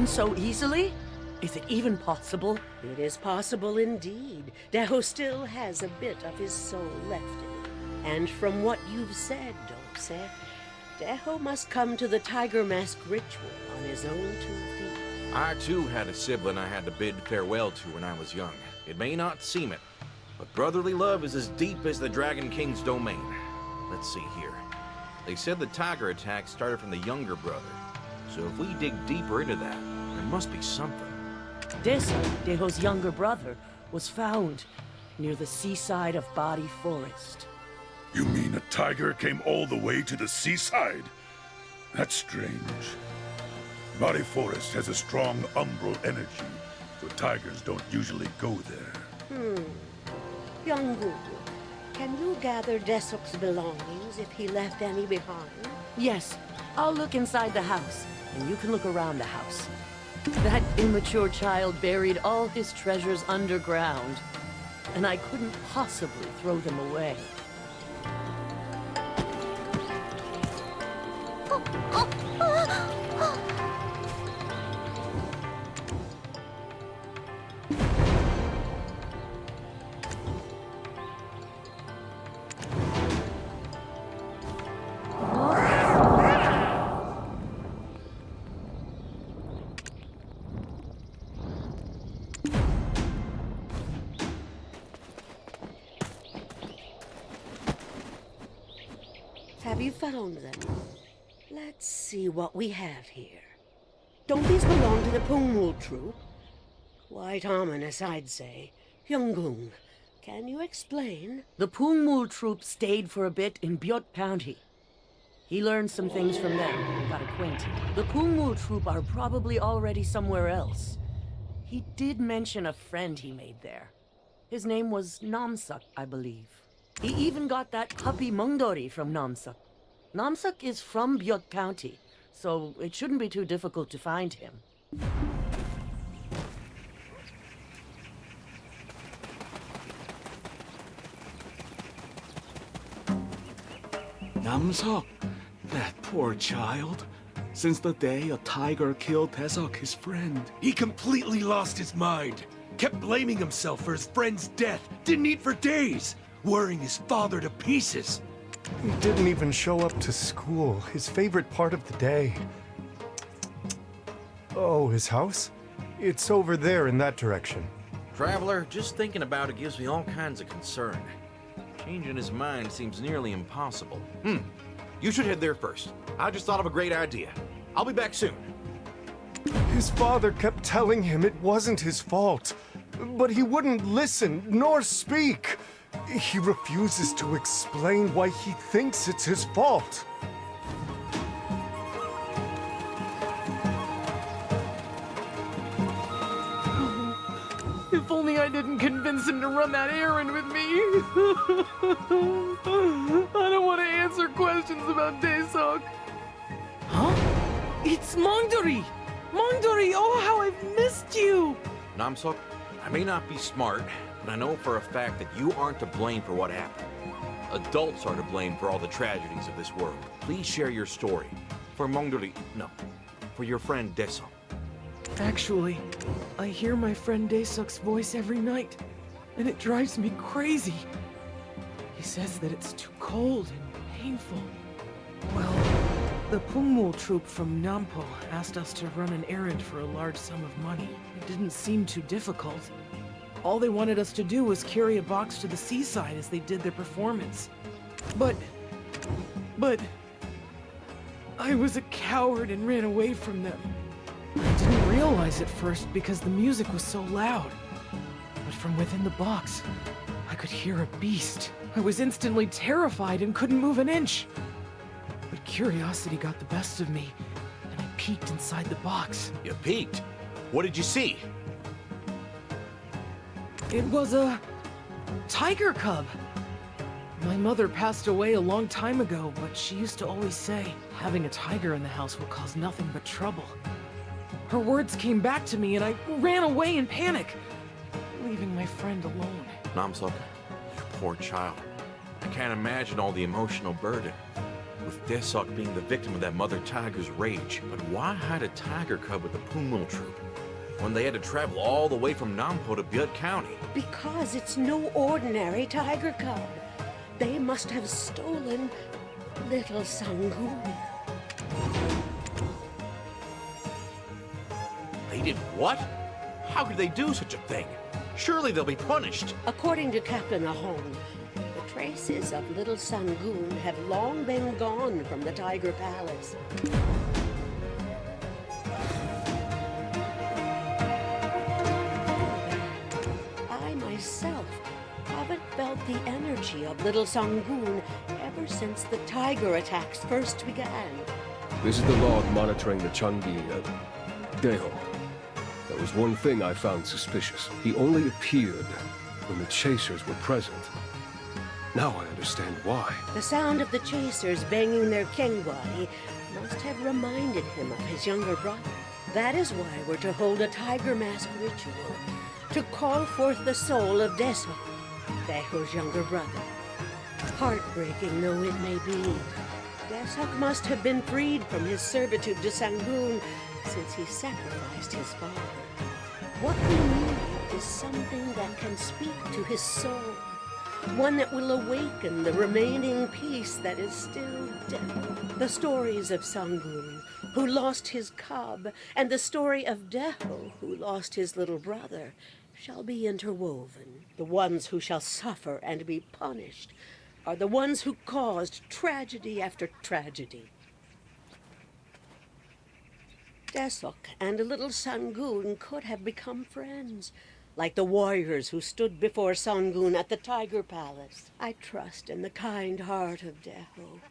found so easily? Is it even possible? It is possible indeed. Deho still has a bit of his soul left in him. And from what you've said, Dolswe, Deho must come to the Tiger Mask ritual on his own 2 feet. I too had a sibling I had to bid farewell to when I was young. It may not seem it, but brotherly love is as deep as the Dragon King's domain. Let's see here. They said the tiger attack started from the younger brother. So if we dig deeper into that, there must be something. Deho's younger brother, was found near the seaside of Body Forest. You mean a tiger came all the way to the seaside? That's strange. Body Forest has a strong umbral energy, so tigers don't usually go there. Young can you gather Desok's belongings if he left any behind? Yes, I'll look inside the house, and you can look around the house. That immature child buried all his treasures underground, and I couldn't possibly throw them away. Have you found them? Let's see what we have here. Don't these belong to the Pungmul troop? Quite ominous, I'd say. Youngung, can you explain? The Pungmul troop stayed for a bit in Byot County. He learned some things from them and got acquainted. The Pungmul troop are probably already somewhere else. He did mention a friend he made there. His name was Namsuk, I believe. He even got that puppy Mungdori from Namsuk. Namsuk is from Byot County, so it shouldn't be too difficult to find him. Namsuk, that poor child. Since the day a tiger killed Desok, his friend, he completely lost his mind. Kept blaming himself for his friend's death. Didn't eat for days, worrying his father to pieces. He didn't even show up to school, his favorite part of the day. Oh, his house? It's over there in that direction. Traveler, just thinking about it gives me all kinds of concern. Changing his mind seems nearly impossible. You should head there first. I just thought of a great idea. I'll be back soon. His father kept telling him it wasn't his fault, but he wouldn't listen nor speak. He refuses to explain why he thinks it's his fault. If only I didn't convince him to run that errand with me. I don't want to answer questions about Desok. Huh? It's Mongdori! Mongdori, oh, how I've missed you! Namsuk, I may not be smart, but I know for a fact that you aren't to blame for what happened. Adults are to blame for all the tragedies of this world. Please share your story. For for your friend Desok. Actually, I hear my friend Desok's voice every night, and it drives me crazy. He says that it's too cold and painful. Well, the Pungmul troop from Nampo asked us to run an errand for a large sum of money. It didn't seem too difficult. All they wanted us to do was carry a box to the seaside as they did their performance. But I was a coward and ran away from them. I didn't realize at first because the music was so loud. But from within the box, I could hear a beast. I was instantly terrified and couldn't move an inch. But curiosity got the best of me, and I peeked inside the box. You peeked? What did you see? It was a tiger cub. My mother passed away a long time ago, but she used to always say, having a tiger in the house will cause nothing but trouble. Her words came back to me and I ran away in panic, leaving my friend alone. Namsuk, you poor child. I can't imagine all the emotional burden. with Desok being the victim of that mother tiger's rage. But why hide a tiger cub with the Pungmul troop when they had to travel all the way from Nampo to Butte County? Because it's no ordinary tiger cub. They must have stolen little Sangoon. They did what? How could they do such a thing? Surely they'll be punished. According to Captain Ahong, the traces of little Sangoon have long been gone from the Tiger Palace. I myself haven't felt the energy of little Sangoon ever since the tiger attacks first began. This is the log monitoring the Changui, Deho. There was one thing I found suspicious. He only appeared when the chasers were present. Now I understand why. The sound of the chasers banging their Changui must have reminded him of his younger brother. That is why we're to hold a tiger mask ritual to call forth the soul of Desok, Deho's younger brother. Heartbreaking though it may be, Desok must have been freed from his servitude to Sangoon since he sacrificed his father. What we need is something that can speak to his soul, one that will awaken the remaining piece that is still dead. The stories of Sangoon, who lost his cub, and the story of Deho, who lost his little brother, shall be interwoven. The ones who shall suffer and be punished are the ones who caused tragedy after tragedy. Desok and little Sangoon could have become friends, like the warriors who stood before Sangoon at the Tiger Palace. I trust in the kind heart of Deho.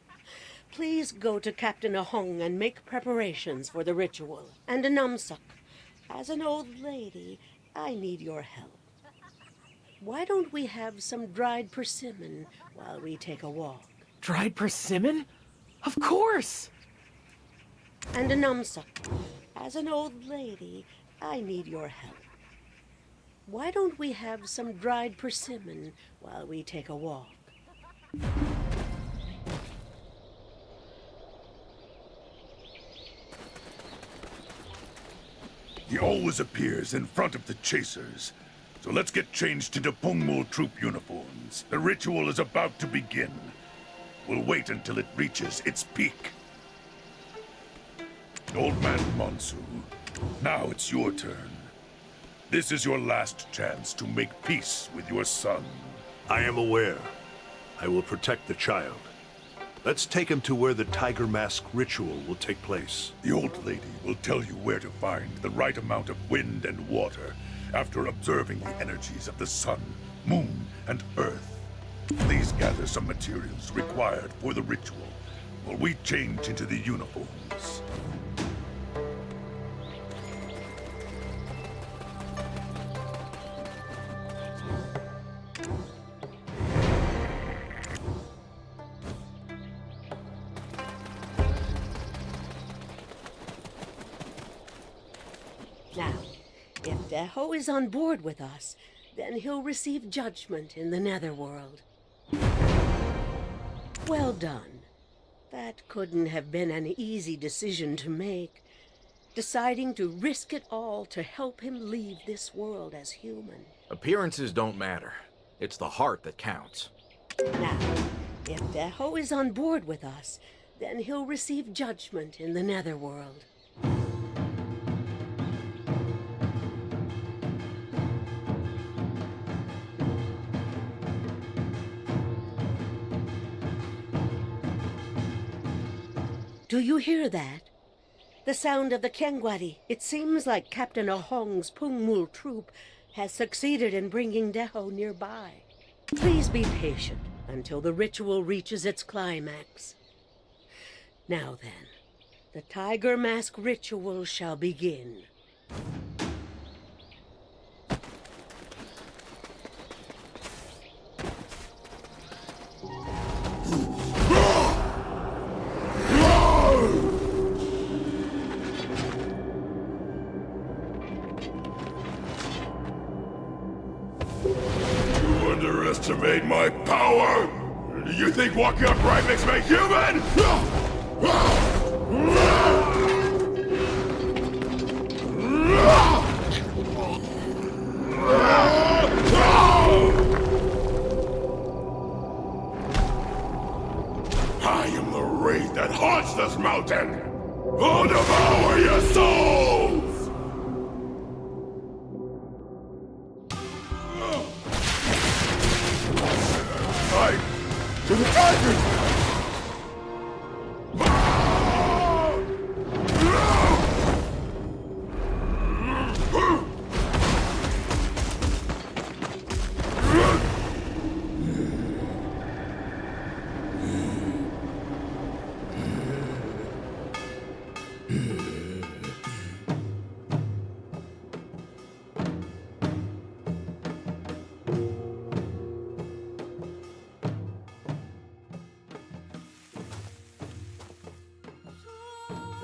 Please go to Captain Ahong and make preparations for the ritual. And Namsuk, as an old lady, I need your help. Why don't we have some dried persimmon while we take a walk? Dried persimmon? Of course! And Namsuk, as an old lady, I need your help. Why don't we have some dried persimmon while we take a walk? He always appears in front of the chasers. So let's get changed into Pungmul troop uniforms. The ritual is about to begin. We'll wait until it reaches its peak. Old Man Monsu, now it's your turn. This is your last chance to make peace with your son. I am aware. I will protect the child. Let's take him to where the Tiger Mask ritual will take place. The old lady will tell you where to find the right amount of wind and water after observing the energies of the sun, moon, and earth. Please gather some materials required for the ritual while we change into the uniforms. Now, if Deho is on board with us, then he'll receive judgment in the Netherworld. Well done. That couldn't have been an easy decision to make, deciding to risk it all to help him leave this world as human. Appearances don't matter. It's the heart that counts. Now, if Deho is on board with us, then he'll receive judgment in the Netherworld. Do you hear that? The sound of the Changui. It seems like Captain Ahong's Pungmul troop has succeeded in bringing Deho nearby. Please be patient until the ritual reaches its climax. Now then, the Tiger Mask ritual shall begin. You underestimate my power? You think walking upright makes me human? I am the wraith that haunts this mountain! I'll devour your souls! Fight to the tigers!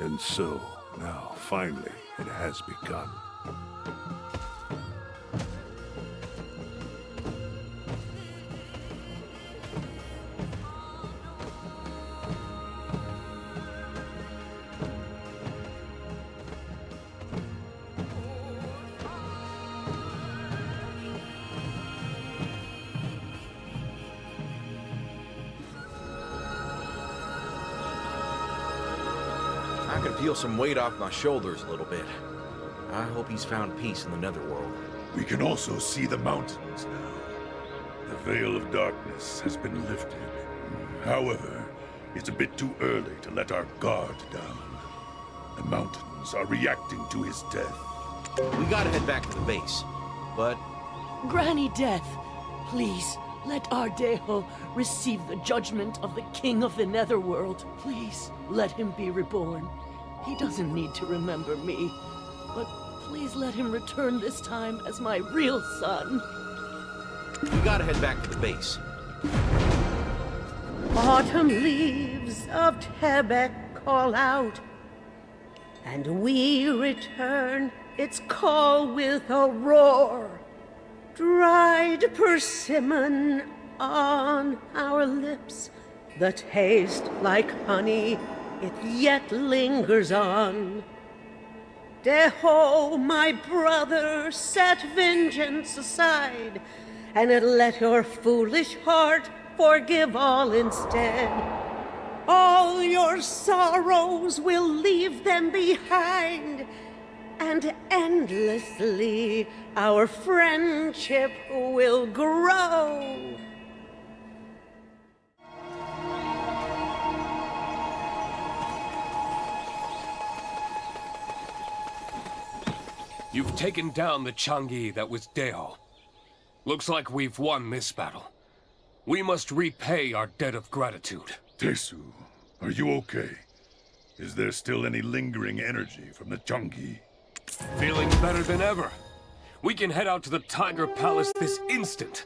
And so, now, finally, it has begun. I can feel some weight off my shoulders a little bit. I hope he's found peace in the netherworld. We can also see the mountains now. The veil of darkness has been lifted. However, it's a bit too early to let our guard down. The mountains are reacting to his death. We gotta head back to the base. But Granny Death, please, let our Deho receive the judgment of the King of the Netherworld. Please, let him be reborn. He doesn't need to remember me, but please let him return this time as my real son. we gotta head back to the base. Autumn leaves of Tebek call out, and we return its call with a roar. Dried persimmon on our lips, the taste like honey, it yet lingers on. Deho, my brother, set vengeance aside, and let your foolish heart forgive all instead. All your sorrows will leave them behind, and endlessly our friendship will grow. You've taken down the Changui that was Deho. Looks like we've won this battle. We must repay our debt of gratitude. Tesu, are you okay? Is there still any lingering energy from the Changui? Feeling better than ever. We can head out to the Tiger Palace this instant.